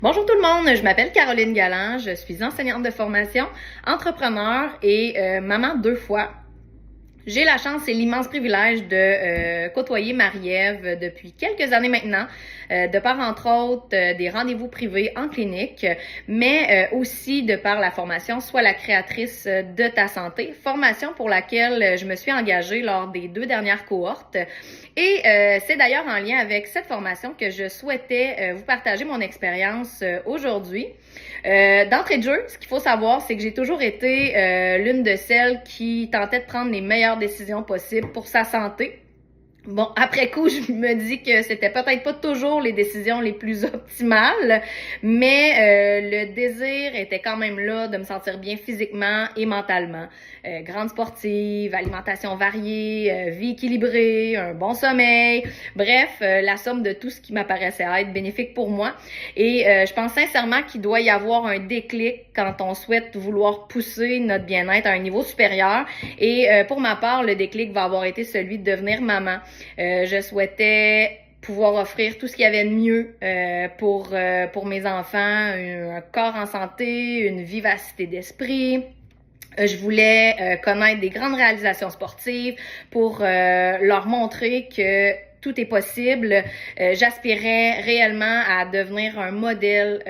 Bonjour tout le monde, je m'appelle Caroline Galland, je suis enseignante de formation, entrepreneur et maman 2 fois. J'ai la chance et l'immense privilège de côtoyer Marie-Ève depuis quelques années maintenant, de par entre autres des rendez-vous privés en clinique, mais aussi de par la formation Sois la créatrice de ta santé, formation pour laquelle je me suis engagée lors des 2 dernières cohortes. Et c'est d'ailleurs en lien avec cette formation que je souhaitais vous partager mon expérience aujourd'hui. D'entrée de jeu, ce qu'il faut savoir, c'est que j'ai toujours été l'une de celles qui tentait de prendre les meilleures décisions possibles pour sa santé. Bon, après coup, je me dis que c'était peut-être pas toujours les décisions les plus optimales, mais le désir était quand même là de me sentir bien physiquement et mentalement. Grande sportive, alimentation variée, vie équilibrée, un bon sommeil, bref, la somme de tout ce qui m'apparaissait être bénéfique pour moi. Et je pense sincèrement qu'il doit y avoir un déclic quand on souhaite vouloir pousser notre bien-être à un niveau supérieur. Et pour ma part, le déclic va avoir été celui de devenir maman. Je souhaitais pouvoir offrir tout ce qu'il y avait de mieux pour mes enfants, un corps en santé, une vivacité d'esprit. Je voulais connaître des grandes réalisations sportives pour leur montrer que tout est possible. J'aspirais réellement à devenir un modèle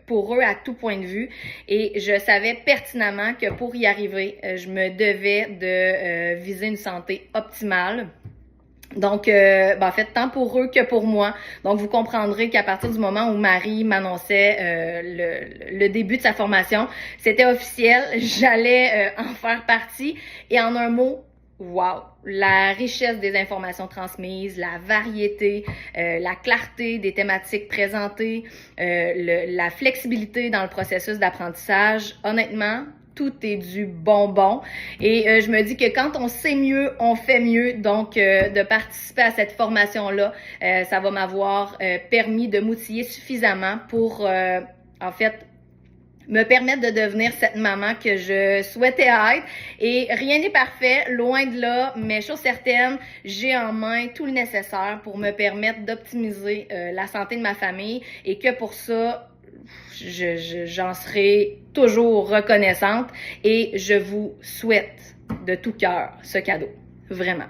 pour eux à tout point de vue et je savais pertinemment que pour y arriver, je me devais de viser une santé optimale. Donc, en fait, tant pour eux que pour moi. Donc, vous comprendrez qu'à partir du moment où Marie m'annonçait le début de sa formation, c'était officiel, j'allais en faire partie. Et en un mot, wow! La richesse des informations transmises, la variété, la clarté des thématiques présentées, la flexibilité dans le processus d'apprentissage, honnêtement, tout est du bonbon. Et je me dis que quand on sait mieux, on fait mieux. Donc, de participer à cette formation-là, ça va m'avoir permis de m'outiller suffisamment pour, en fait, me permettre de devenir cette maman que je souhaitais être. Et rien n'est parfait, loin de là, mais chose certaine, j'ai en main tout le nécessaire pour me permettre d'optimiser la santé de ma famille et que pour ça, j'en serai toujours reconnaissante et je vous souhaite de tout cœur ce cadeau. Vraiment.